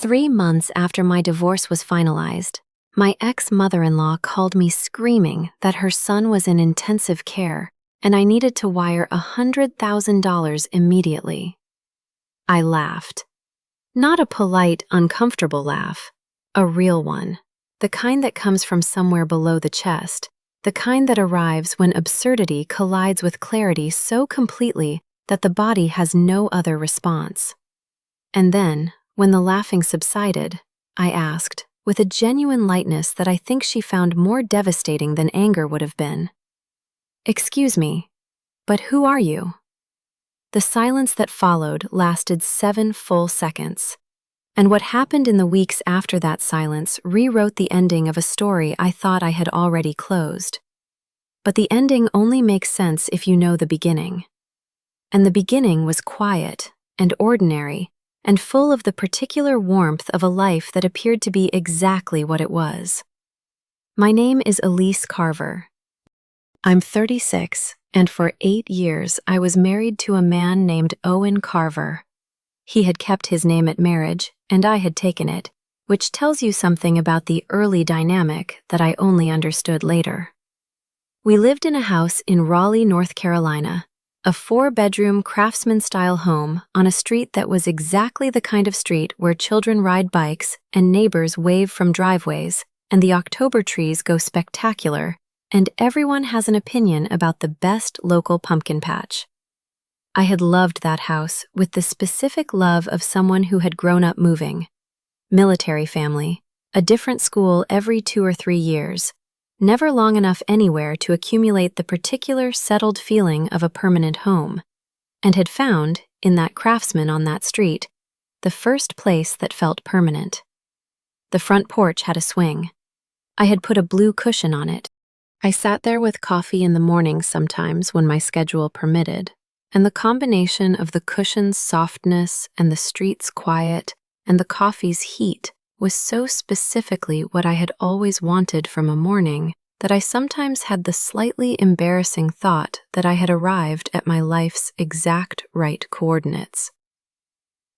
3 months after my divorce was finalized, my ex-mother-in-law called me screaming that her son was in intensive care and I needed to wire $100,000 immediately. I laughed. Not a polite, uncomfortable laugh, a real one, the kind that comes from somewhere below the chest, the kind that arrives when absurdity collides with clarity so completely that the body has no other response. And then, when the laughing subsided, I asked, with a genuine lightness that I think she found more devastating than anger would have been, "Excuse me, but who are you?" The silence that followed lasted 7 full seconds, and what happened in the weeks after that silence rewrote the ending of a story I thought I had already closed. But the ending only makes sense if you know the beginning. And the beginning was quiet and ordinary and full of the particular warmth of a life that appeared to be exactly what it was. My name is Elise Carver. I'm 36, and for 8 years I was married to a man named Owen Carver. He had kept his name at marriage, and I had taken it, which tells you something about the early dynamic that I only understood later. We lived in a house in Raleigh, North Carolina, a 4-bedroom craftsman-style home on a street that was exactly the kind of street where children ride bikes and neighbors wave from driveways, and the October trees go spectacular, and everyone has an opinion about the best local pumpkin patch. I had loved that house with the specific love of someone who had grown up moving. Military family, a different school every 2 or 3 years, never long enough anywhere to accumulate the particular settled feeling of a permanent home, and had found, in that craftsman on that street, the first place that felt permanent. The front porch had a swing. I had put a blue cushion on it. I sat there with coffee in the morning sometimes when my schedule permitted, and the combination of the cushion's softness and the street's quiet and the coffee's heat was so specifically what I had always wanted from a morning that I sometimes had the slightly embarrassing thought that I had arrived at my life's exact right coordinates.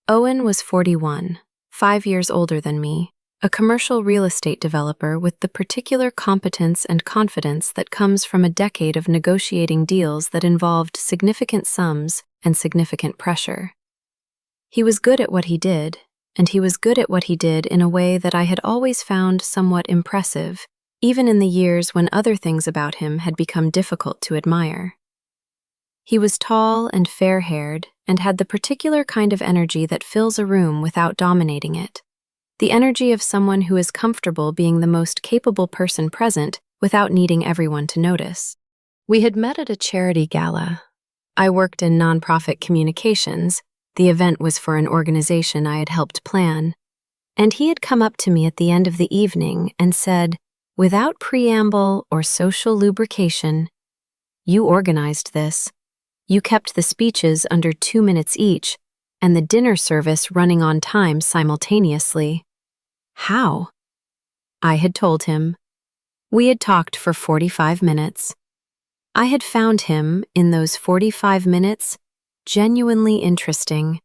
Owen was 41, 5 years older than me, a commercial real estate developer with the particular competence and confidence that comes from a decade of negotiating deals that involved significant sums and significant pressure. He was good at what he did, and he was good at what he did in a way that I had always found somewhat impressive, even in the years when other things about him had become difficult to admire. He was tall and fair-haired and had the particular kind of energy that fills a room without dominating it, the energy of someone who is comfortable being the most capable person present without needing everyone to notice. We had met at a charity gala. I worked in nonprofit communications. The event was for an organization I had helped plan, and he had come up to me at the end of the evening and said, without preamble or social lubrication, "You organized this. You kept the speeches under 2 minutes each, and the dinner service running on time simultaneously. How?" I had told him. We had talked for 45 minutes. I had found him, in those 45 minutes, genuinely interesting,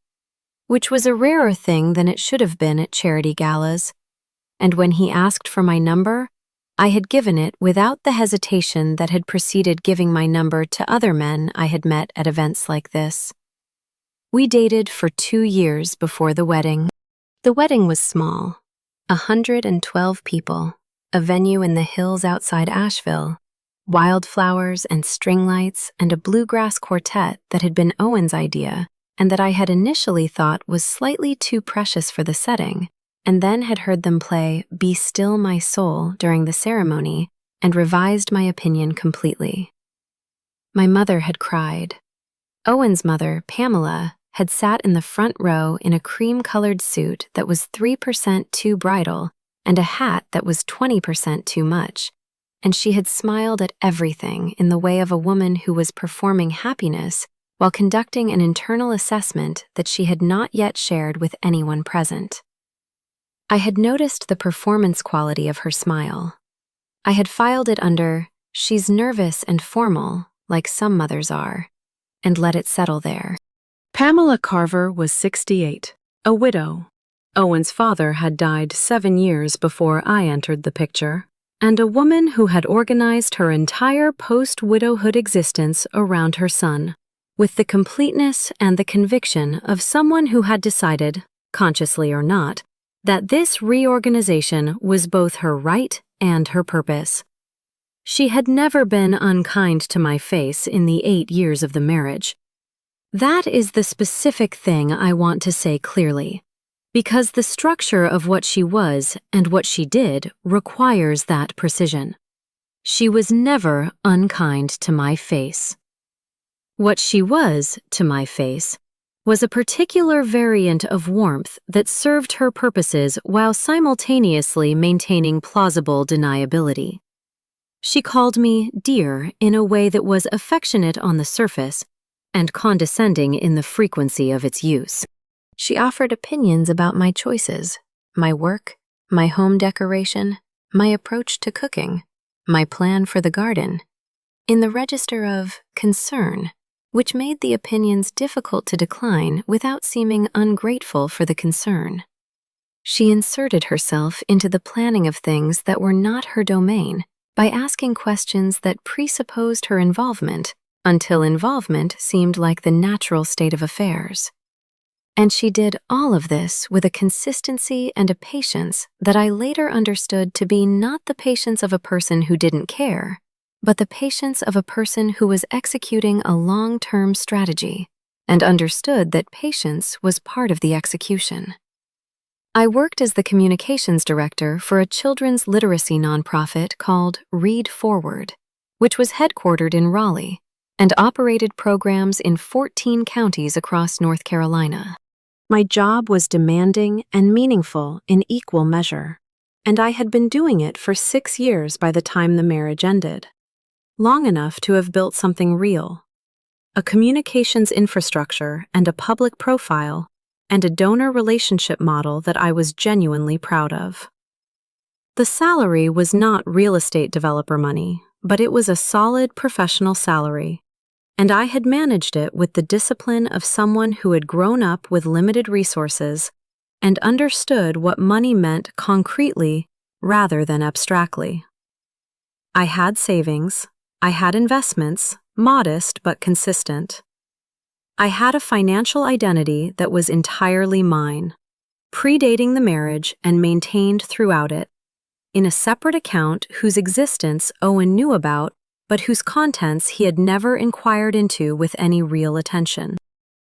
which was a rarer thing than it should have been at charity galas, and when he asked for my number, I had given it without the hesitation that had preceded giving my number to other men I had met at events like this. We dated for 2 years before the wedding. The wedding was small, 112 people, a venue in the hills outside Asheville, wildflowers and string lights and a bluegrass quartet that had been Owen's idea and that I had initially thought was slightly too precious for the setting, and then had heard them play "Be Still My Soul" during the ceremony and revised my opinion completely. My mother had cried. Owen's mother, Pamela, had sat in the front row in a cream-colored suit that was 3% too bridal and a hat that was 20% too much, and she had smiled at everything in the way of a woman who was performing happiness while conducting an internal assessment that she had not yet shared with anyone present. I had noticed the performance quality of her smile. I had filed it under, "She's nervous and formal, like some mothers are," and let it settle there. Pamela Carver was 68, a widow. Owen's father had died 7 years before I entered the picture, and a woman who had organized her entire post-widowhood existence around her son, with the completeness and the conviction of someone who had decided, consciously or not, that this reorganization was both her right and her purpose. She had never been unkind to my face in the 8 years of the marriage. That is the specific thing I want to say clearly, because the structure of what she was and what she did requires that precision. She was never unkind to my face. What she was, to my face, was a particular variant of warmth that served her purposes while simultaneously maintaining plausible deniability. She called me dear in a way that was affectionate on the surface and condescending in the frequency of its use. She offered opinions about my choices, my work, my home decoration, my approach to cooking, my plan for the garden, in the register of concern, which made the opinions difficult to decline without seeming ungrateful for the concern. She inserted herself into the planning of things that were not her domain by asking questions that presupposed her involvement until involvement seemed like the natural state of affairs. And she did all of this with a consistency and a patience that I later understood to be not the patience of a person who didn't care, but the patience of a person who was executing a long-term strategy and understood that patience was part of the execution. I worked as the communications director for a children's literacy nonprofit called Read Forward, which was headquartered in Raleigh and operated programs in 14 counties across North Carolina. My job was demanding and meaningful in equal measure, and I had been doing it for 6 years by the time the marriage ended. Long enough to have built something real, a communications infrastructure and a public profile, and a donor relationship model that I was genuinely proud of. The salary was not real estate developer money, but it was a solid professional salary, and I had managed it with the discipline of someone who had grown up with limited resources and understood what money meant concretely rather than abstractly. I had savings, I had investments, modest but consistent. I had a financial identity that was entirely mine, predating the marriage and maintained throughout it, in a separate account whose existence Owen knew about, but whose contents he had never inquired into with any real attention.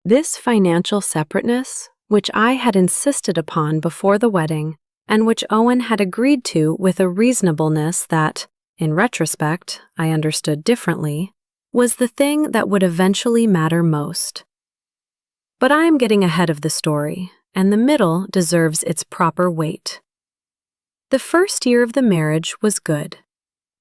This financial separateness, which I had insisted upon before the wedding, and which Owen had agreed to with a reasonableness that, in retrospect, I understood differently, was the thing that would eventually matter most. But I am getting ahead of the story, and the middle deserves its proper weight. The first year of the marriage was good.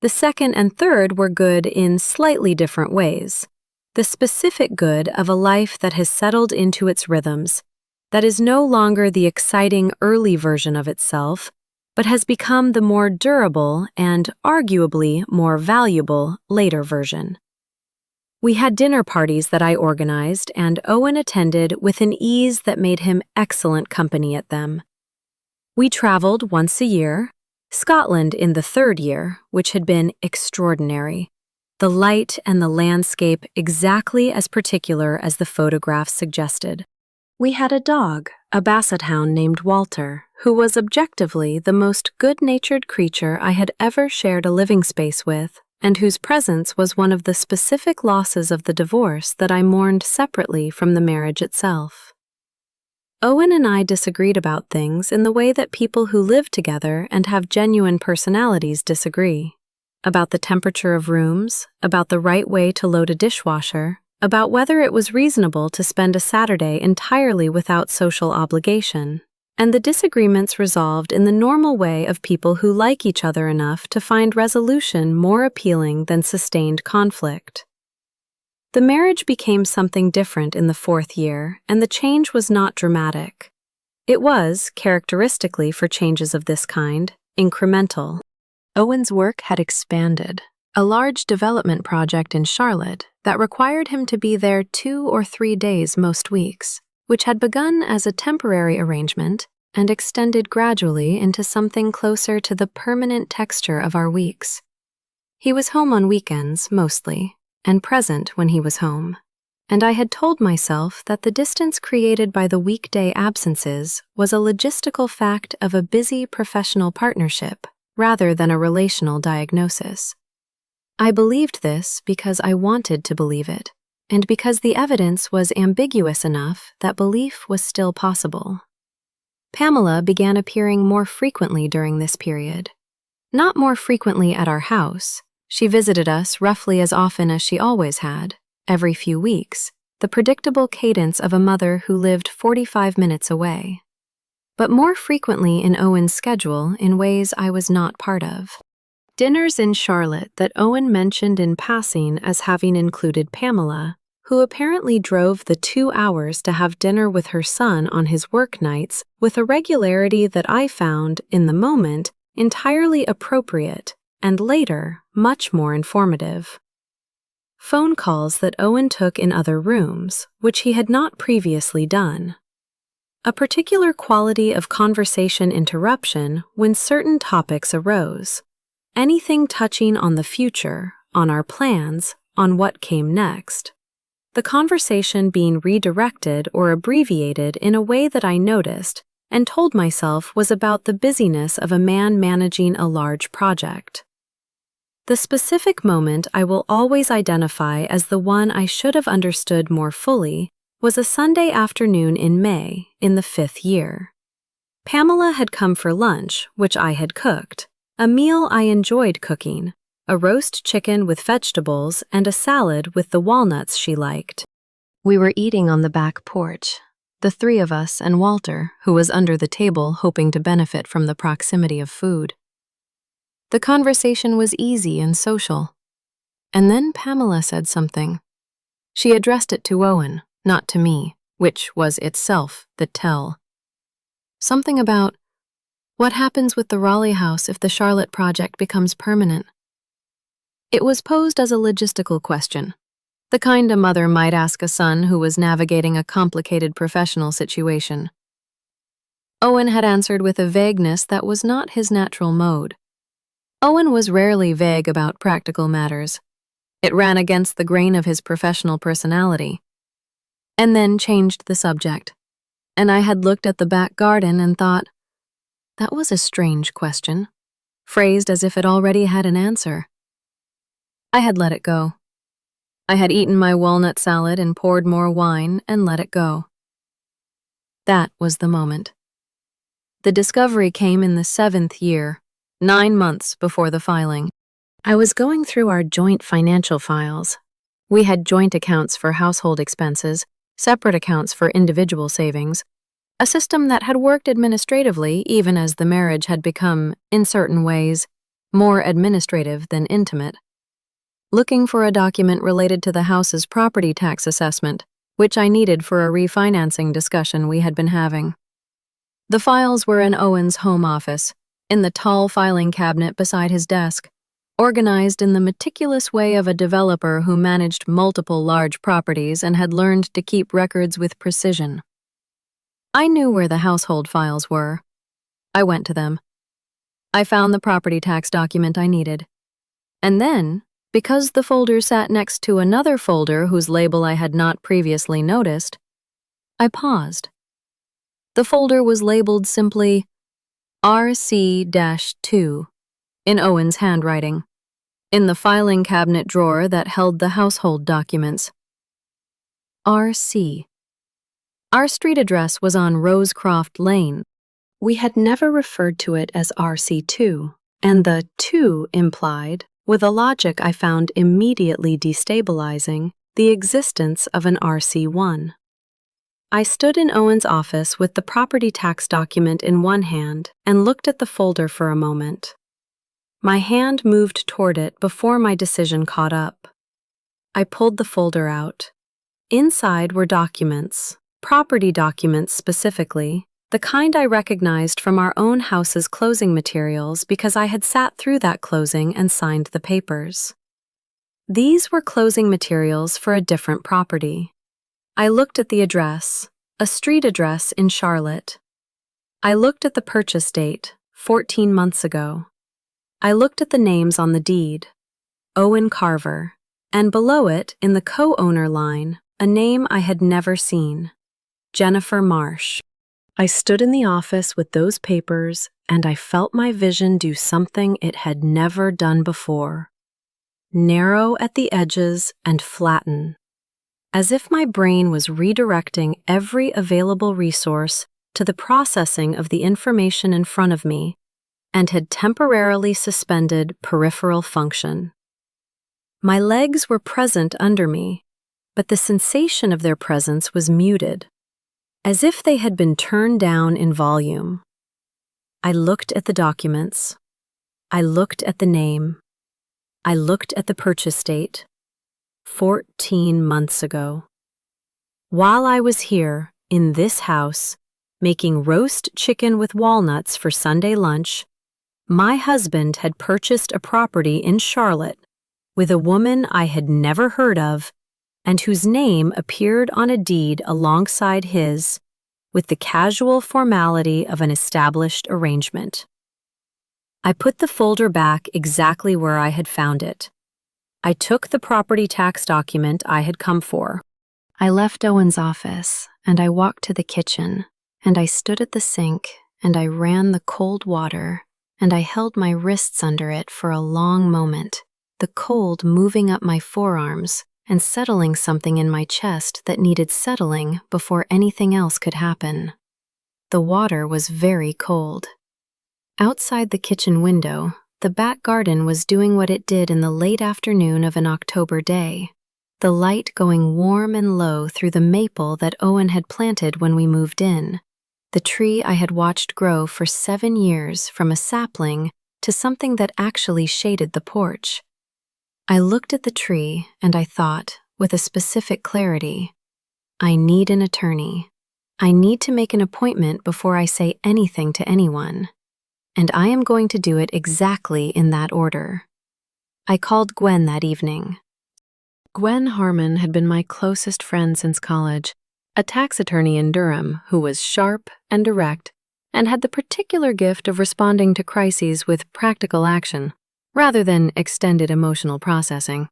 The second and third were good in slightly different ways. The specific good of a life that has settled into its rhythms, that is no longer the exciting early version of itself, but has become the more durable and arguably more valuable later version. We had dinner parties that I organized, and Owen attended with an ease that made him excellent company at them. We traveled once a year, Scotland in the 3rd year, which had been extraordinary. The light and the landscape exactly as particular as the photographs suggested. We had a dog, a basset hound named Walter, who was objectively the most good-natured creature I had ever shared a living space with, and whose presence was one of the specific losses of the divorce that I mourned separately from the marriage itself. Owen and I disagreed about things in the way that people who live together and have genuine personalities disagree. About the temperature of rooms, about the right way to load a dishwasher, about whether it was reasonable to spend a Saturday entirely without social obligation, and the disagreements resolved in the normal way of people who like each other enough to find resolution more appealing than sustained conflict. The marriage became something different in the 4th year, and the change was not dramatic. It was, characteristically for changes of this kind, incremental. Owen's work had expanded. A large development project in Charlotte that required him to be there 2 or 3 days most weeks, which had begun as a temporary arrangement and extended gradually into something closer to the permanent texture of our weeks. He was home on weekends, mostly, and present when he was home. And I had told myself that the distance created by the weekday absences was a logistical fact of a busy professional partnership rather than a relational diagnosis. I believed this because I wanted to believe it, and because the evidence was ambiguous enough that belief was still possible. Pamela began appearing more frequently during this period. Not more frequently at our house. She visited us roughly as often as she always had, every few weeks, the predictable cadence of a mother who lived 45 minutes away. But more frequently in Owen's schedule in ways I was not part of. Dinners in Charlotte that Owen mentioned in passing as having included Pamela, who apparently drove the 2 hours to have dinner with her son on his work nights with a regularity that I found, in the moment, entirely appropriate and later much more informative. Phone calls that Owen took in other rooms, which he had not previously done. A particular quality of conversation interruption when certain topics arose. Anything touching on the future, on our plans, on what came next. The conversation being redirected or abbreviated in a way that I noticed and told myself was about the busyness of a man managing a large project. The specific moment I will always identify as the one I should have understood more fully was a Sunday afternoon in May, in the 5th year. Pamela had come for lunch, which I had cooked, a meal I enjoyed cooking, a roast chicken with vegetables and a salad with the walnuts she liked. We were eating on the back porch, the three of us and Walter, who was under the table hoping to benefit from the proximity of food. The conversation was easy and social. And then Pamela said something. She addressed it to Owen, not to me, which was itself the tell. Something about, what happens with the Raleigh house if the Charlotte project becomes permanent? It was posed as a logistical question, the kind a mother might ask a son who was navigating a complicated professional situation. Owen had answered with a vagueness that was not his natural mode. Owen was rarely vague about practical matters. It ran against the grain of his professional personality. And then changed the subject. And I had looked at the back garden and thought, that was a strange question, phrased as if it already had an answer. I had let it go. I had eaten my walnut salad and poured more wine and let it go. That was the moment. The discovery came in the 7th year, 9 months before the filing. I was going through our joint financial files. We had joint accounts for household expenses, separate accounts for individual savings, a system that had worked administratively even as the marriage had become, in certain ways, more administrative than intimate. Looking for a document related to the house's property tax assessment, which I needed for a refinancing discussion we had been having. The files were in Owen's home office, in the tall filing cabinet beside his desk, organized in the meticulous way of a developer who managed multiple large properties and had learned to keep records with precision. I knew where the household files were. I went to them. I found the property tax document I needed. And then, because the folder sat next to another folder whose label I had not previously noticed, I paused. The folder was labeled simply RC-2 in Owen's handwriting, in the filing cabinet drawer that held the household documents. RC. Our street address was on Rosecroft Lane. We had never referred to it as RC2, and the 2 implied, with a logic I found immediately destabilizing, the existence of an RC1. I stood in Owen's office with the property tax document in one hand and looked at the folder for a moment. My hand moved toward it before my decision caught up. I pulled the folder out. Inside were documents, property documents specifically, the kind I recognized from our own house's closing materials because I had sat through that closing and signed the papers. These were closing materials for a different property. I looked at the address, a street address in Charlotte. I looked at the purchase date, 14 months ago. I looked at the names on the deed, Owen Carver, and below it, in the co-owner line, a name I had never seen, Jennifer Marsh. I stood in the office with those papers, and I felt my vision do something it had never done before. Narrow at the edges and flatten, as if my brain was redirecting every available resource to the processing of the information in front of me and had temporarily suspended peripheral function. My legs were present under me, but the sensation of their presence was muted, as if they had been turned down in volume. I looked at the documents. I looked at the name. I looked at the purchase date, 14 months ago. While I was here, in this house, making roast chicken with walnuts for Sunday lunch, my husband had purchased a property in Charlotte with a woman I had never heard of and whose name appeared on a deed alongside his, with the casual formality of an established arrangement. I put the folder back exactly where I had found it. I took the property tax document I had come for. I left Owen's office, and I walked to the kitchen, and I stood at the sink, and I ran the cold water, and I held my wrists under it for a long moment, the cold moving up my forearms and settling something in my chest that needed settling before anything else could happen. The water was very cold. Outside the kitchen window, the back garden was doing what it did in the late afternoon of an October day, the light going warm and low through the maple that Owen had planted when we moved in, the tree I had watched grow for 7 years from a sapling to something that actually shaded the porch. I looked at the tree and I thought, with a specific clarity, I need an attorney. I need to make an appointment before I say anything to anyone. And I am going to do it exactly in that order. I called Gwen that evening. Gwen Harmon had been my closest friend since college, a tax attorney in Durham who was sharp and direct and had the particular gift of responding to crises with practical action rather than extended emotional processing,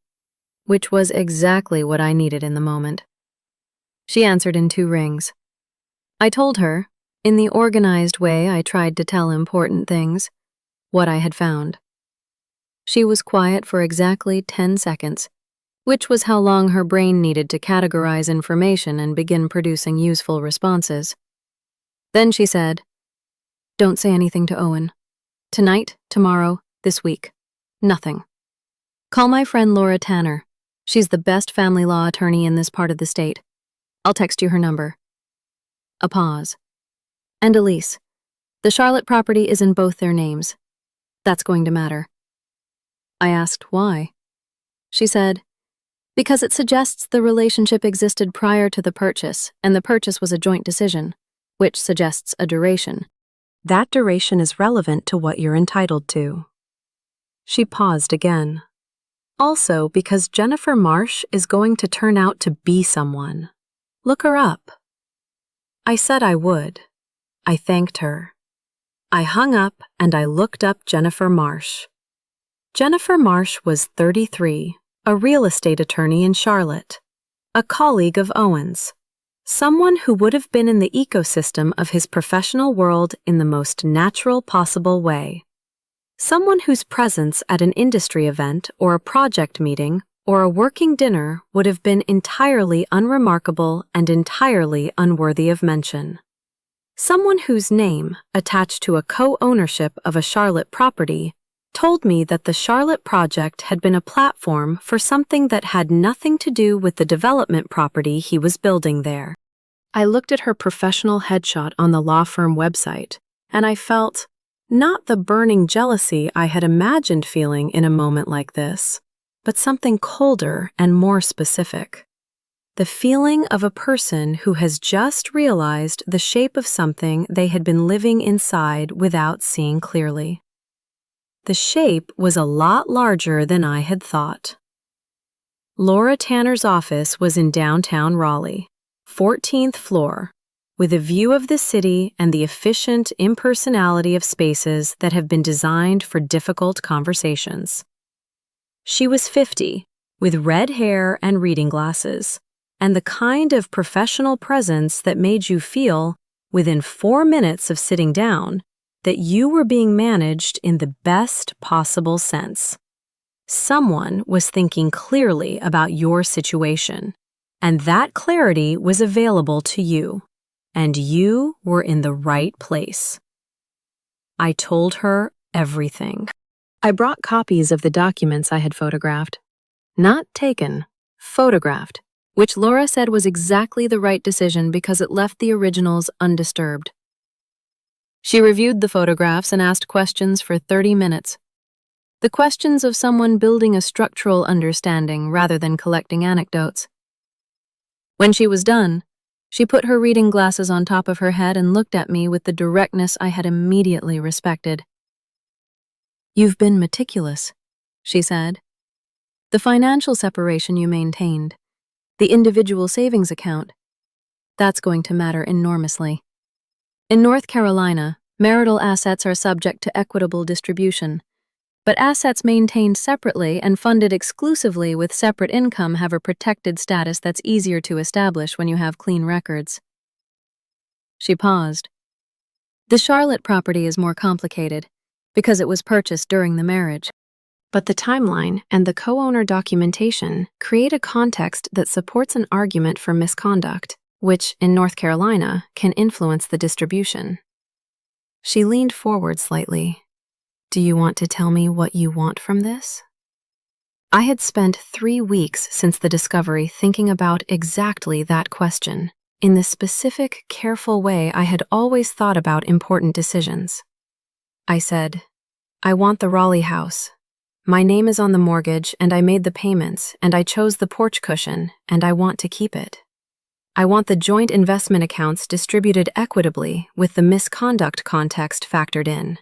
which was exactly what I needed in the moment. She answered in 2 rings. I told her, in the organized way I tried to tell important things, what I had found. She was quiet for exactly 10 seconds, which was how long her brain needed to categorize information and begin producing useful responses. Then she said, "Don't say anything to Owen. Tonight, tomorrow, this week. Nothing. Call my friend Laura Tanner. She's the best family law attorney in this part of the state. I'll text you her number." A pause. "And Elise, the Charlotte property is in both their names. That's going to matter." I asked why. She said, "Because it suggests the relationship existed prior to the purchase, and the purchase was a joint decision, which suggests a duration. That duration is relevant to what you're entitled to." She paused again. "Also because Jennifer Marsh is going to turn out to be someone. Look her up." I said I would. I thanked her. I hung up and I looked up Jennifer Marsh. Jennifer Marsh was 33, a real estate attorney in Charlotte, a colleague of Owen's, someone who would have been in the ecosystem of his professional world in the most natural possible way. Someone whose presence at an industry event or a project meeting or a working dinner would have been entirely unremarkable and entirely unworthy of mention. Someone whose name, attached to a co-ownership of a Charlotte property, told me that the Charlotte project had been a platform for something that had nothing to do with the development property he was building there. I looked at her professional headshot on the law firm website, and I felt, not the burning jealousy I had imagined feeling in a moment like this, but something colder and more specific. The feeling of a person who has just realized the shape of something they had been living inside without seeing clearly. The shape was a lot larger than I had thought. Laura Tanner's office was in downtown Raleigh, 14th floor, with a view of the city and the efficient impersonality of spaces that have been designed for difficult conversations. She was 50, with red hair and reading glasses, and the kind of professional presence that made you feel, within 4 minutes of sitting down, that you were being managed in the best possible sense. Someone was thinking clearly about your situation, and that clarity was available to you, and you were in the right place. I told her everything. I brought copies of the documents I had photographed. Not taken, photographed, which Laura said was exactly the right decision because it left the originals undisturbed. She reviewed the photographs and asked questions for 30 minutes. The questions of someone building a structural understanding rather than collecting anecdotes. When she was done, she put her reading glasses on top of her head and looked at me with the directness I had immediately respected. "You've been meticulous," she said. "The financial separation you maintained, the individual savings account, that's going to matter enormously. In North Carolina, marital assets are subject to equitable distribution, but assets maintained separately and funded exclusively with separate income have a protected status that's easier to establish when you have clean records." She paused. "The Charlotte property is more complicated because it was purchased during the marriage. But the timeline and the co-owner documentation create a context that supports an argument for misconduct, which, in North Carolina, can influence the distribution." She leaned forward slightly. "Do you want to tell me what you want from this?" I had spent 3 weeks since the discovery thinking about exactly that question, in the specific, careful way I had always thought about important decisions. I said, "I want the Raleigh house. My name is on the mortgage, and I made the payments, and I chose the porch cushion, and I want to keep it. I want the joint investment accounts distributed equitably with the misconduct context factored in.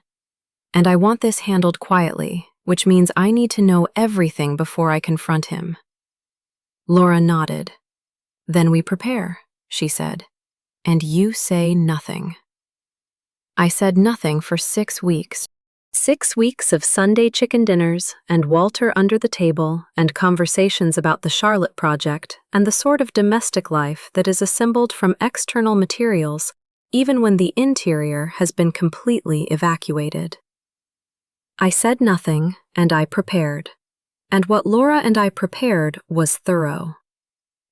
And I want this handled quietly, which means I need to know everything before I confront him." Laura nodded. "Then we prepare," she said, "and you say nothing." I said nothing for 6 weeks. 6 weeks of Sunday chicken dinners and Walter under the table and conversations about the Charlotte project and the sort of domestic life that is assembled from external materials, even when the interior has been completely evacuated. I said nothing, and I prepared. And what Laura and I prepared was thorough.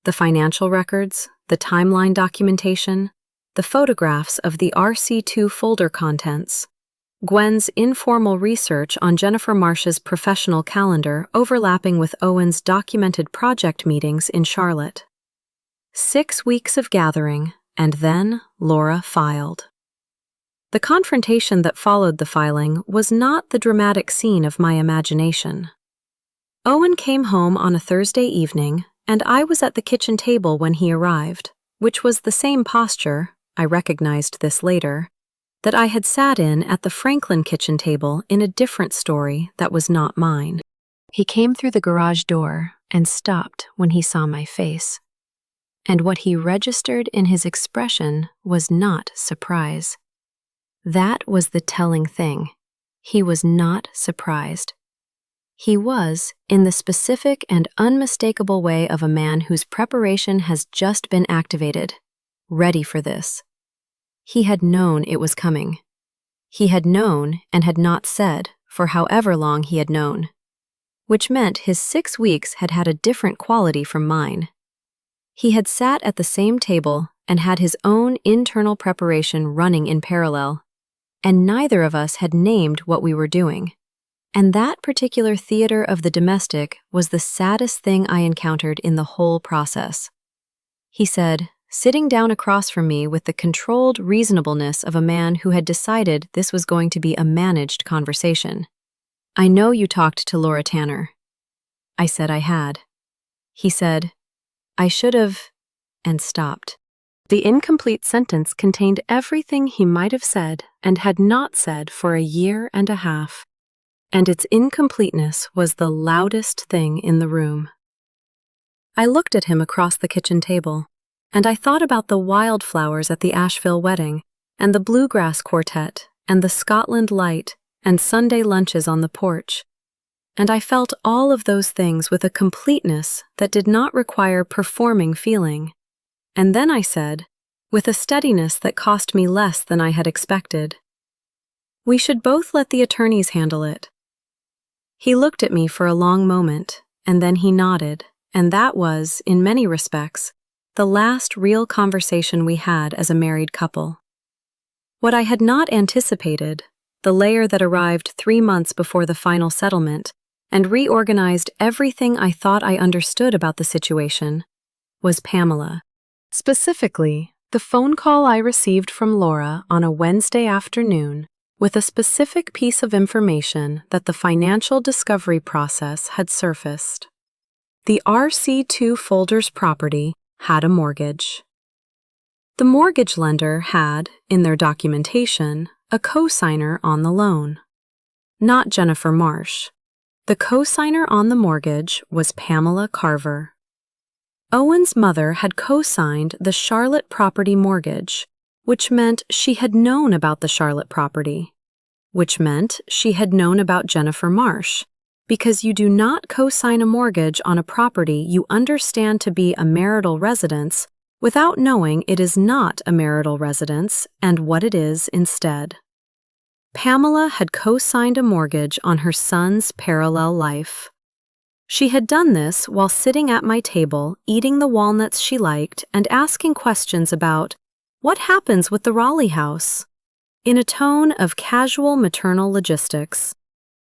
The financial records, the timeline documentation, the photographs of the RC2 folder contents, Gwen's informal research on Jennifer Marsh's professional calendar overlapping with Owen's documented project meetings in Charlotte. 6 weeks of gathering, and then Laura filed. The confrontation that followed the filing was not the dramatic scene of my imagination. Owen came home on a Thursday evening, and I was at the kitchen table when he arrived, which was the same posture, I recognized this later, that I had sat in at the Franklin kitchen table in a different story that was not mine. He came through the garage door and stopped when he saw my face. And what he registered in his expression was not surprise. That was the telling thing. He was not surprised. He was, in the specific and unmistakable way of a man whose preparation has just been activated, ready for this. He had known it was coming. He had known and had not said for however long he had known, which meant his 6 weeks had had a different quality from mine. He had sat at the same table and had his own internal preparation running in parallel, and neither of us had named what we were doing. And that particular theater of the domestic was the saddest thing I encountered in the whole process. He said, sitting down across from me with the controlled reasonableness of a man who had decided this was going to be a managed conversation, "I know you talked to Laura Tanner." I said I had. He said, "I should have," and stopped. The incomplete sentence contained everything he might have said and had not said for a year and a half. And its incompleteness was the loudest thing in the room. I looked at him across the kitchen table. and I thought about the wildflowers at the Asheville wedding, and the bluegrass quartet, and the Scotland light, and Sunday lunches on the porch. And I felt all of those things with a completeness that did not require performing feeling. And then I said, with a steadiness that cost me less than I had expected, "We should both let the attorneys handle it." He looked at me for a long moment, and then he nodded, and that was, in many respects, the last real conversation we had as a married couple. What I had not anticipated, the layer that arrived 3 months before the final settlement and reorganized everything I thought I understood about the situation, was Pamela. Specifically, the phone call I received from Laura on a Wednesday afternoon with a specific piece of information that the financial discovery process had surfaced. The RC2 folder's property had a mortgage. The mortgage lender had, in their documentation, a co-signer on the loan. Not Jennifer Marsh. The co-signer on the mortgage was Pamela Carver. Owen's mother had co-signed the Charlotte property mortgage, which meant she had known about the Charlotte property, which meant she had known about Jennifer Marsh, because you do not co-sign a mortgage on a property you understand to be a marital residence without knowing it is not a marital residence and what it is instead. Pamela had co-signed a mortgage on her son's parallel life. She had done this while sitting at my table, eating the walnuts she liked and asking questions about, "What happens with the Raleigh house?" in a tone of casual maternal logistics.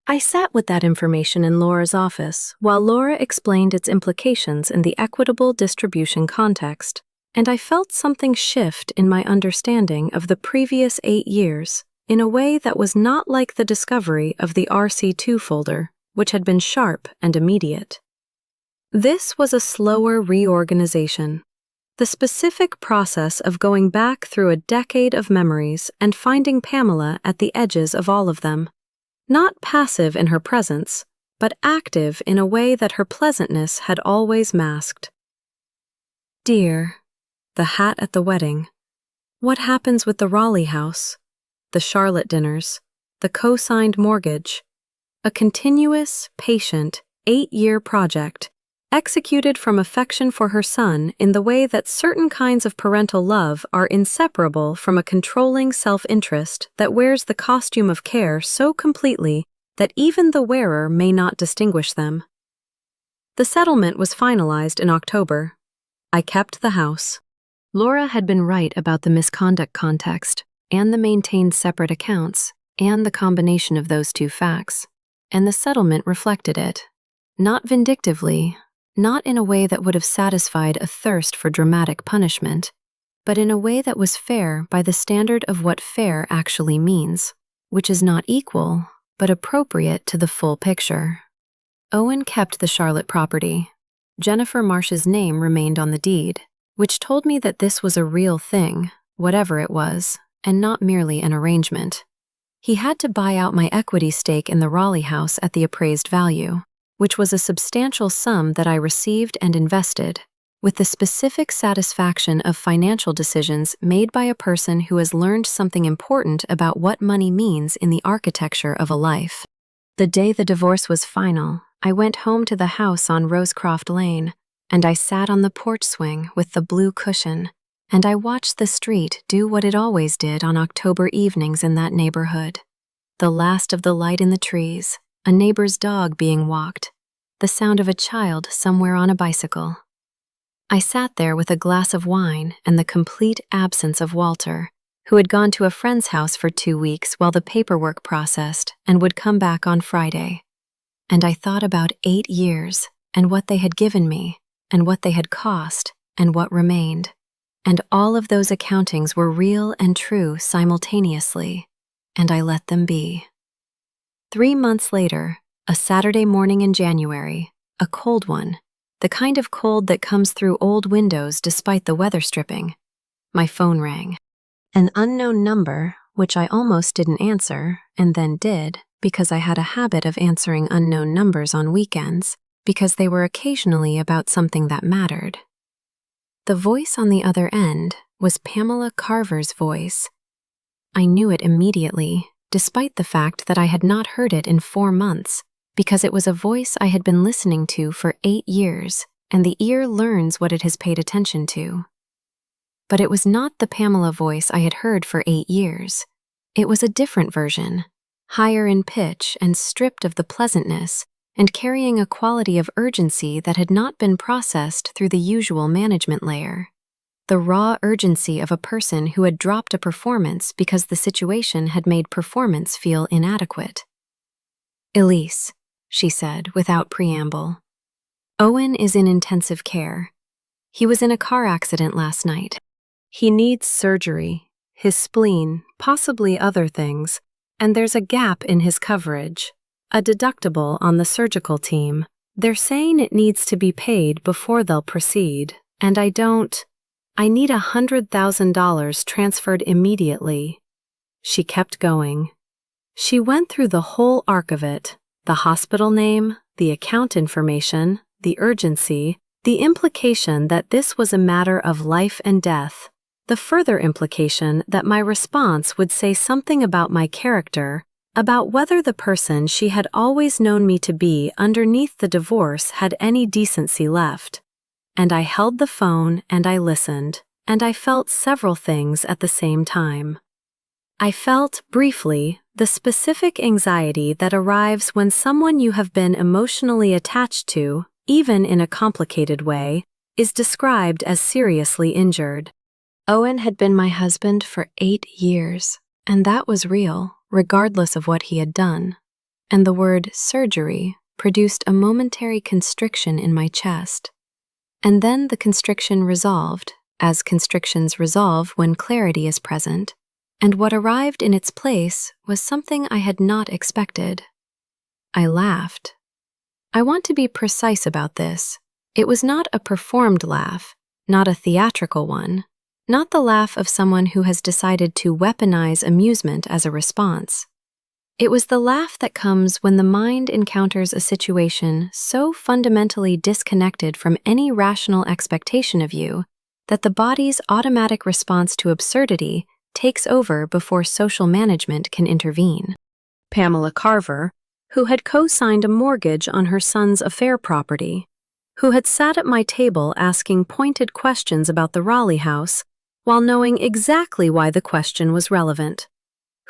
I sat with that information in Laura's office while Laura explained its implications in the equitable distribution context, and I felt something shift in my understanding of the previous 8 years in a way that was not like the discovery of the RC2 folder, which had been sharp and immediate. This was a slower reorganization, the specific process of going back through a decade of memories and finding Pamela at the edges of all of them, not passive in her presence, but active in a way that her pleasantness had always masked. "Dear," the hat at the wedding, what happens with the Raleigh house, the Charlotte dinners, the co-signed mortgage, a continuous, patient, 8-year project, executed from affection for her son in the way that certain kinds of parental love are inseparable from a controlling self-interest that wears the costume of care so completely that even the wearer may not distinguish them. The settlement was finalized in October. I kept the house. Laura had been right about the misconduct context and the maintained separate accounts and the combination of those two facts, and the settlement reflected it. Not vindictively, not in a way that would have satisfied a thirst for dramatic punishment, but in a way that was fair by the standard of what fair actually means, which is not equal, but appropriate to the full picture. Owen kept the Charlotte property. Jennifer Marsh's name remained on the deed, which told me that this was a real thing, whatever it was, and not merely an arrangement. He had to buy out my equity stake in the Raleigh house at the appraised value, which was a substantial sum that I received and invested, with the specific satisfaction of financial decisions made by a person who has learned something important about what money means in the architecture of a life. The day the divorce was final, I went home to the house on Rosecroft Lane, and I sat on the porch swing with the blue cushion, and I watched the street do what it always did on October evenings in that neighborhood. The last of the light in the trees, a neighbor's dog being walked, the sound of a child somewhere on a bicycle. I sat there with a glass of wine and the complete absence of Walter, who had gone to a friend's house for 2 weeks while the paperwork processed and would come back on Friday. And I thought about 8 years and what they had given me and what they had cost and what remained. And all of those accountings were real and true simultaneously, and I let them be. 3 months later, a Saturday morning in January, a cold one, the kind of cold that comes through old windows despite the weather stripping, my phone rang. An unknown number, which I almost didn't answer, and then did, because I had a habit of answering unknown numbers on weekends, because they were occasionally about something that mattered. The voice on the other end was Pamela Carver's voice. I knew it immediately, despite the fact that I had not heard it in 4 months, because it was a voice I had been listening to for 8 years, and the ear learns what it has paid attention to. But it was not the Pamela voice I had heard for 8 years. It was a different version, higher in pitch and stripped of the pleasantness, and carrying a quality of urgency that had not been processed through the usual management layer. The raw urgency of a person who had dropped a performance because the situation had made performance feel inadequate. "Elise," she said without preamble. "Owen is in intensive care. He was in a car accident last night. He needs surgery, his spleen, possibly other things, and there's a gap in his coverage, a deductible on the surgical team. They're saying it needs to be paid before they'll proceed, and I need $100,000 transferred immediately." She kept going. She went through the whole arc of it, the hospital name, the account information, the urgency, the implication that this was a matter of life and death, the further implication that my response would say something about my character, about whether the person she had always known me to be underneath the divorce had any decency left. And I held the phone and I listened, and I felt several things at the same time. I felt, briefly, the specific anxiety that arrives when someone you have been emotionally attached to, even in a complicated way, is described as seriously injured. Owen had been my husband for 8 years, and that was real, regardless of what he had done. And the word surgery produced a momentary constriction in my chest. And then the constriction resolved, as constrictions resolve when clarity is present, and what arrived in its place was something I had not expected. I laughed. I want to be precise about this. It was not a performed laugh, not a theatrical one, not the laugh of someone who has decided to weaponize amusement as a response. It was the laugh that comes when the mind encounters a situation so fundamentally disconnected from any rational expectation of you that the body's automatic response to absurdity takes over before social management can intervene. Pamela Carver, who had co-signed a mortgage on her son's affair property, who had sat at my table asking pointed questions about the Raleigh house while knowing exactly why the question was relevant,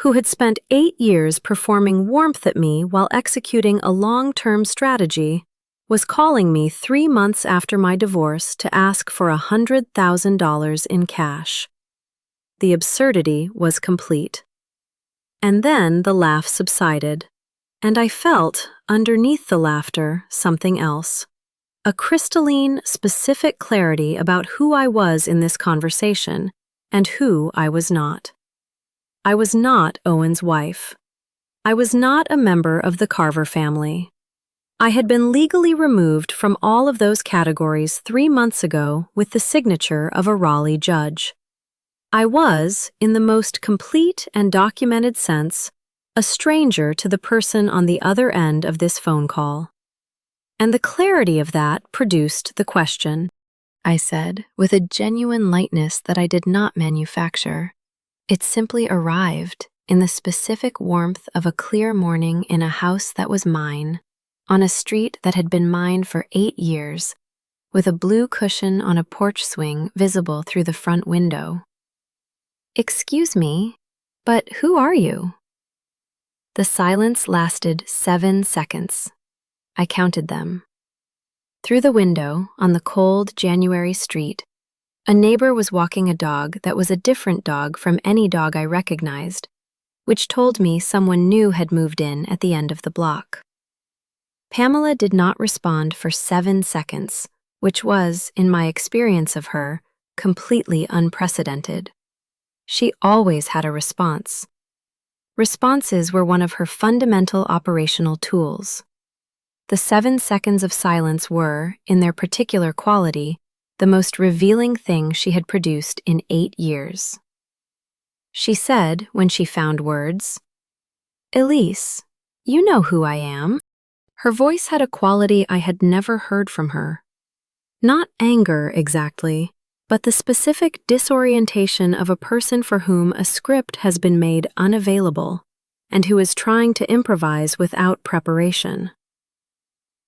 who had spent 8 years performing warmth at me while executing a long-term strategy, was calling me 3 months after my divorce to ask for $100,000 in cash. The absurdity was complete. And then the laugh subsided, and I felt, underneath the laughter, something else. A crystalline, specific clarity about who I was in this conversation and who I was not. I was not Owen's wife. I was not a member of the Carver family. I had been legally removed from all of those categories 3 months ago with the signature of a Raleigh judge. I was, in the most complete and documented sense, a stranger to the person on the other end of this phone call. And the clarity of that produced the question, I said, with a genuine lightness that I did not manufacture. It simply arrived in the specific warmth of a clear morning in a house that was mine, on a street that had been mine for 8 years, with a blue cushion on a porch swing visible through the front window. "Excuse me, but who are you?" The silence lasted 7 seconds. I counted them. Through the window, on the cold January street, a neighbor was walking a dog that was a different dog from any dog I recognized, which told me someone new had moved in at the end of the block. Pamela did not respond for 7 seconds, which was, in my experience of her, completely unprecedented. She always had a response. Responses were one of her fundamental operational tools. The 7 seconds of silence were, in their particular quality, the most revealing thing she had produced in 8 years. She said, when she found words, "Elise, you know who I am." Her voice had a quality I had never heard from her. Not anger exactly, but the specific disorientation of a person for whom a script has been made unavailable and who is trying to improvise without preparation.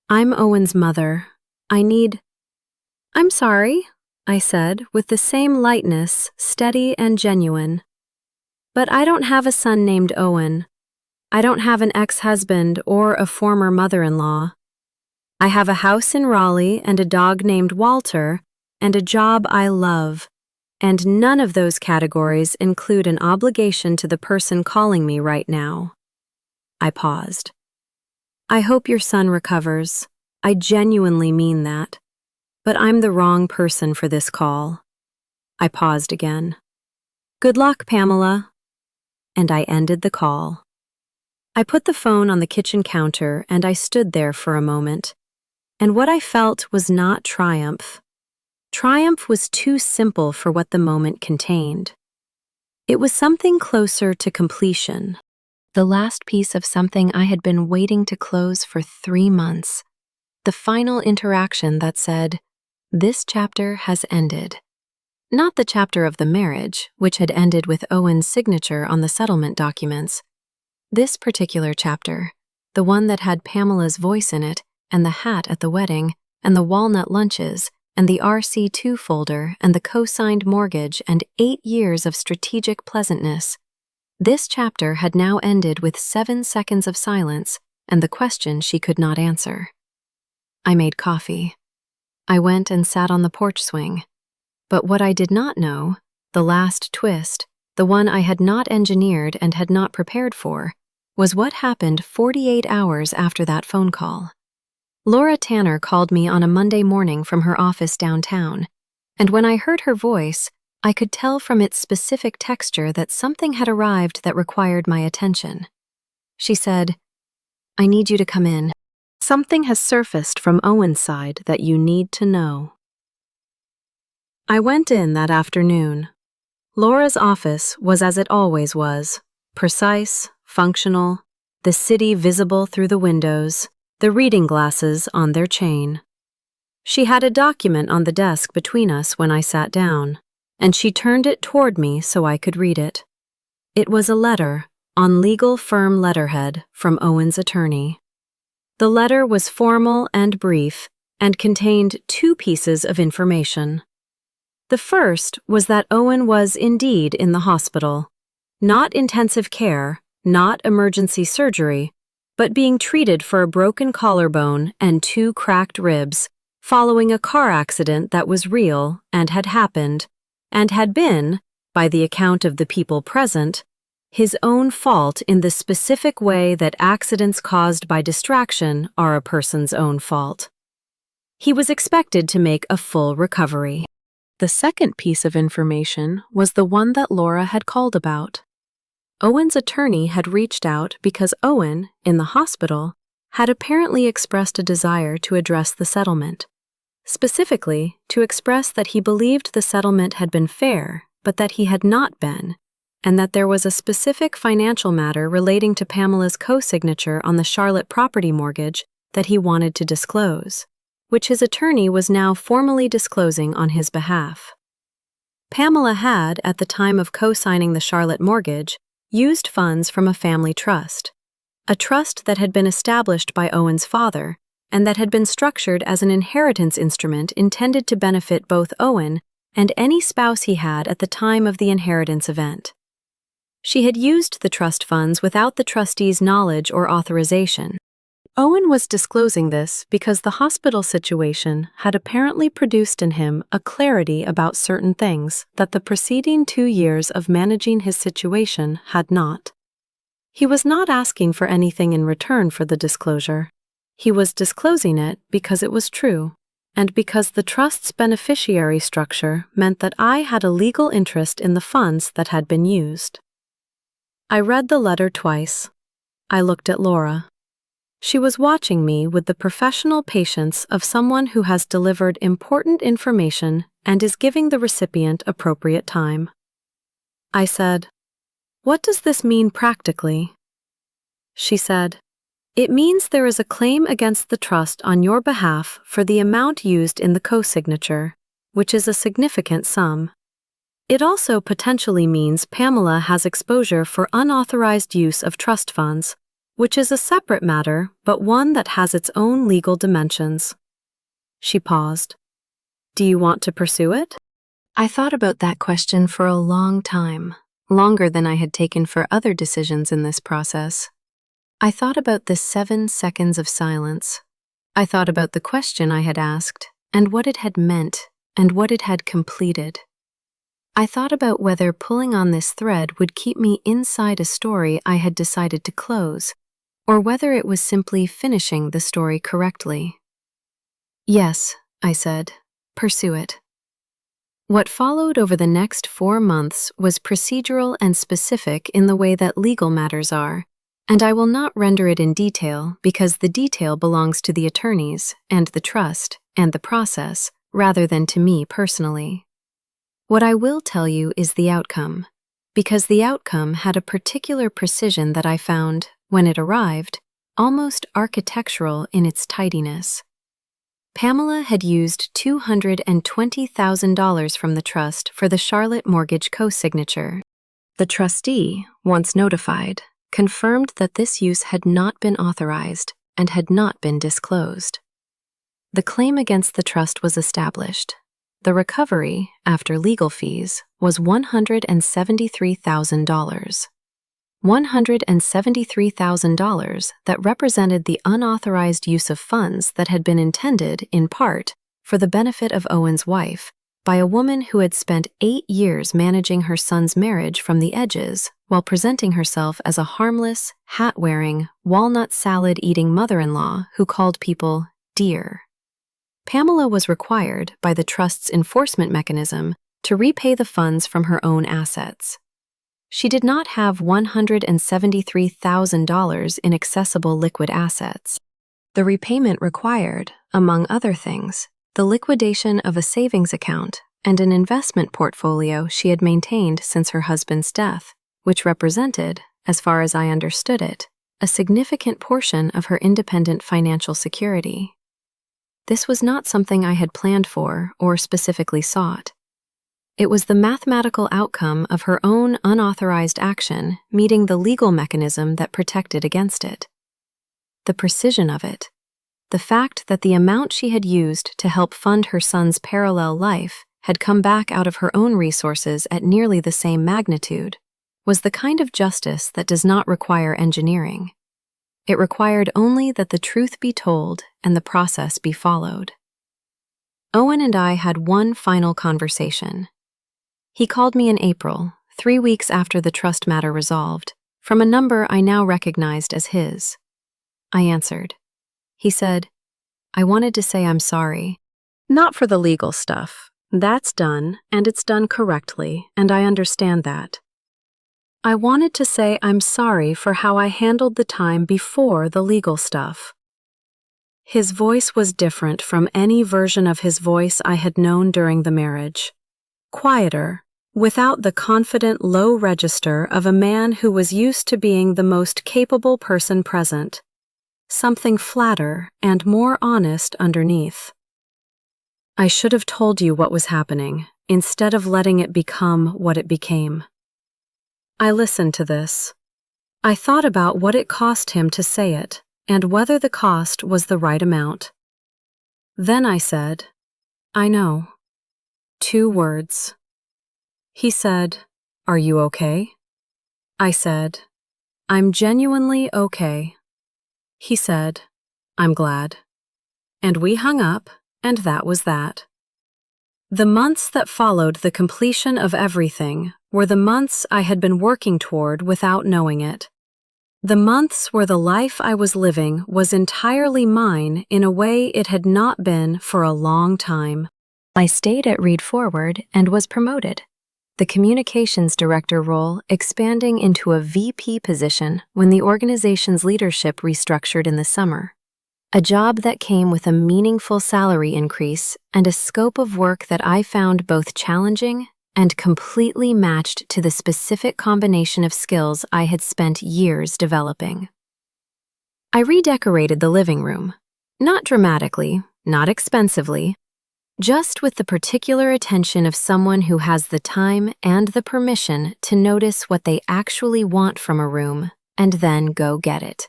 I'm Owen's mother. I'm sorry, I said with the same lightness, steady and genuine. But I don't have a son named Owen. I don't have an ex-husband or a former mother-in-law. I have a house in Raleigh and a dog named Walter and a job I love, and none of those categories include an obligation to the person calling me right now. I paused. I hope your son recovers. I genuinely mean that. But I'm the wrong person for this call. I paused again. Good luck, Pamela. And I ended the call. I put the phone on the kitchen counter and I stood there for a moment. And what I felt was not triumph. Triumph was too simple for what the moment contained. It was something closer to completion. The last piece of something I had been waiting to close for 3 months. The final interaction that said, "This chapter has ended." Not the chapter of the marriage, which had ended with Owen's signature on the settlement documents. This particular chapter, the one that had Pamela's voice in it, and the hat at the wedding, and the walnut lunches, and the RC2 folder, and the co-signed mortgage, and 8 years of strategic pleasantness. This chapter had now ended with 7 seconds of silence and the question she could not answer. I made coffee. I went and sat on the porch swing. But what I did not know, the last twist, the one I had not engineered and had not prepared for, was what happened 48 hours after that phone call. Laura Tanner called me on a Monday morning from her office downtown, and when I heard her voice, I could tell from its specific texture that something had arrived that required my attention. She said, "I need you to come in. Something has surfaced from Owen's side that you need to know." I went in that afternoon. Laura's office was as it always was, precise, functional, the city visible through the windows, the reading glasses on their chain. She had a document on the desk between us when I sat down, and she turned it toward me so I could read it. It was a letter, on legal firm letterhead, from Owen's attorney. The letter was formal and brief, and contained 2 pieces of information. The first was that Owen was indeed in the hospital, not intensive care, not emergency surgery, but being treated for a broken collarbone and 2 cracked ribs, following a car accident that was real and had happened, and had been, by the account of the people present, his own fault in the specific way that accidents caused by distraction are a person's own fault. He was expected to make a full recovery. The second piece of information was the one that Laura had called about. Owen's attorney had reached out because Owen, in the hospital, had apparently expressed a desire to address the settlement. Specifically, to express that he believed the settlement had been fair, but that he had not been, and that there was a specific financial matter relating to Pamela's co-signature on the Charlotte property mortgage that he wanted to disclose, which his attorney was now formally disclosing on his behalf. Pamela had, at the time of co-signing the Charlotte mortgage, used funds from a family trust, a trust that had been established by Owen's father and that had been structured as an inheritance instrument intended to benefit both Owen and any spouse he had at the time of the inheritance event. She had used the trust funds without the trustee's knowledge or authorization. Owen was disclosing this because the hospital situation had apparently produced in him a clarity about certain things that the preceding 2 years of managing his situation had not. He was not asking for anything in return for the disclosure. He was disclosing it because it was true, and because the trust's beneficiary structure meant that I had a legal interest in the funds that had been used. I read the letter twice. I looked at Laura. She was watching me with the professional patience of someone who has delivered important information and is giving the recipient appropriate time. I said, "What does this mean practically?" She said, "It means there is a claim against the trust on your behalf for the amount used in the co-signature, which is a significant sum. It also potentially means Pamela has exposure for unauthorized use of trust funds, which is a separate matter, but one that has its own legal dimensions. She paused. Do you want to pursue it? I thought about that question for a long time, longer than I had taken for other decisions in this process. I thought about the 7 seconds of silence. I thought about the question I had asked, and what it had meant, and what it had completed. I thought about whether pulling on this thread would keep me inside a story I had decided to close, or whether it was simply finishing the story correctly. Yes, I said, pursue it. What followed over the next 4 months was procedural and specific in the way that legal matters are, and I will not render it in detail because the detail belongs to the attorneys and the trust and the process rather than to me personally. What I will tell you is the outcome, because the outcome had a particular precision that I found, when it arrived, almost architectural in its tidiness. Pamela had used $220,000 from the trust for the Charlotte mortgage co-signature. The trustee, once notified, confirmed that this use had not been authorized and had not been disclosed. The claim against the trust was established. The recovery, after legal fees, was $173,000. $173,000 that represented the unauthorized use of funds that had been intended, in part, for the benefit of Owen's wife, by a woman who had spent 8 years managing her son's marriage from the edges while presenting herself as a harmless, hat-wearing, walnut salad-eating mother-in-law who called people dear. Pamela was required, by the trust's enforcement mechanism, to repay the funds from her own assets. She did not have $173,000 in accessible liquid assets. The repayment required, among other things, the liquidation of a savings account and an investment portfolio she had maintained since her husband's death, which represented, as far as I understood it, a significant portion of her independent financial security. This was not something I had planned for or specifically sought. It was the mathematical outcome of her own unauthorized action meeting the legal mechanism that protected against it. The precision of it, the fact that the amount she had used to help fund her son's parallel life had come back out of her own resources at nearly the same magnitude, was the kind of justice that does not require engineering. It required only that the truth be told and the process be followed. Owen and I had one final conversation. He called me in April, 3 weeks after the trust matter resolved, from a number I now recognized as his. I answered. He said, I wanted to say I'm sorry. Not for the legal stuff. That's done, and it's done correctly, and I understand that. I wanted to say I'm sorry for how I handled the time before the legal stuff. His voice was different from any version of his voice I had known during the marriage. Quieter, without the confident low register of a man who was used to being the most capable person present. Something flatter and more honest underneath. I should have told you what was happening, instead of letting it become what it became. I listened to this. I thought about what it cost him to say it, and whether the cost was the right amount. Then I said, I know. 2 words. He said, Are you okay? I said, I'm genuinely okay. He said, I'm glad. And we hung up, and that was that. The months that followed the completion of everything were the months I had been working toward without knowing it. The months where the life I was living was entirely mine in a way it had not been for a long time. I stayed at Read Forward and was promoted, the communications director role expanding into a VP position when the organization's leadership restructured in the summer. A job that came with a meaningful salary increase and a scope of work that I found both challenging and completely matched to the specific combination of skills I had spent years developing. I redecorated the living room. Not dramatically, not expensively, just with the particular attention of someone who has the time and the permission to notice what they actually want from a room and then go get it.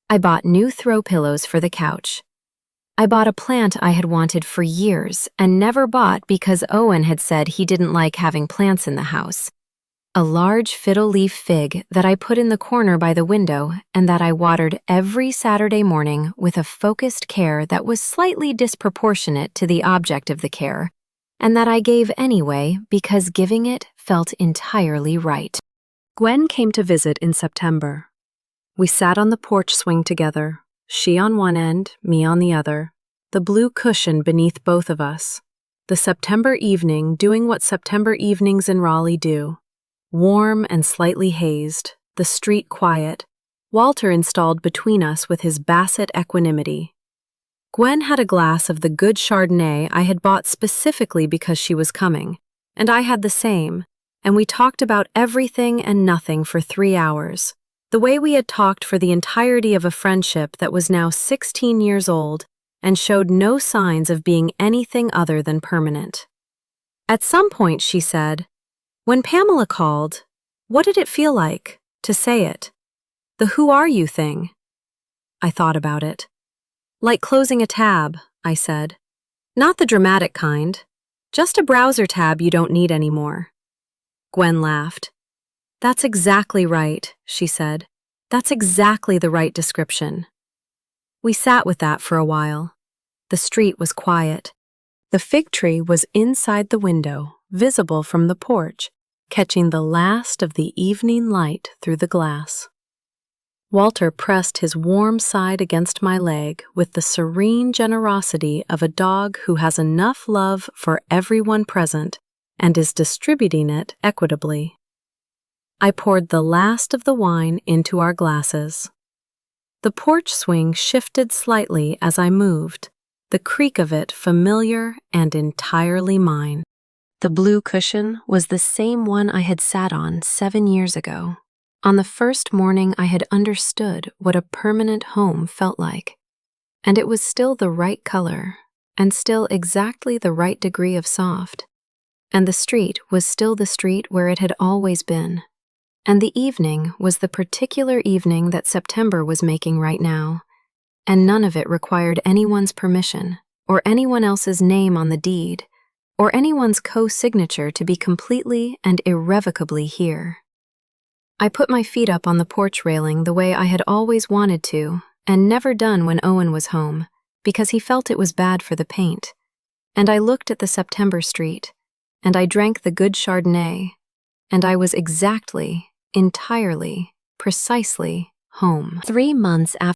I bought new throw pillows for the couch. I bought a plant I had wanted for years and never bought because Owen had said he didn't like having plants in the house. A large fiddle-leaf fig that I put in the corner by the window and that I watered every Saturday morning with a focused care that was slightly disproportionate to the object of the care, and that I gave anyway because giving it felt entirely right. Gwen came to visit in September. We sat on the porch swing together, she on one end, me on the other, the blue cushion beneath both of us. The September evening doing what September evenings in Raleigh do. Warm and slightly hazed, the street quiet, Walter installed between us with his Basset equanimity. Gwen had a glass of the good Chardonnay I had bought specifically because she was coming, and I had the same, and we talked about everything and nothing for 3 hours, the way we had talked for the entirety of a friendship that was now 16 years old and showed no signs of being anything other than permanent. At some point, she said, "When Pamela called, what did it feel like to say it? The who are you thing?" I thought about it. "Like closing a tab," I said. "Not the dramatic kind. Just a browser tab you don't need anymore." Gwen laughed. "That's exactly right," she said. "That's exactly the right description." We sat with that for a while. The street was quiet. The fig tree was inside the window, visible from the porch, catching the last of the evening light through the glass. Walter pressed his warm side against my leg with the serene generosity of a dog who has enough love for everyone present and is distributing it equitably. I poured the last of the wine into our glasses. The porch swing shifted slightly as I moved, the creak of it familiar and entirely mine. The blue cushion was the same one I had sat on 7 years ago, on the first morning I had understood what a permanent home felt like. And it was still the right color, and still exactly the right degree of soft. And the street was still the street where it had always been. And the evening was the particular evening that September was making right now. And none of it required anyone's permission, or anyone else's name on the deed, or anyone's co-signature to be completely and irrevocably here. I put my feet up on the porch railing the way I had always wanted to, and never done when Owen was home, because he felt it was bad for the paint. And I looked at the September street, and I drank the good Chardonnay, and I was exactly, entirely, precisely home. 3 months after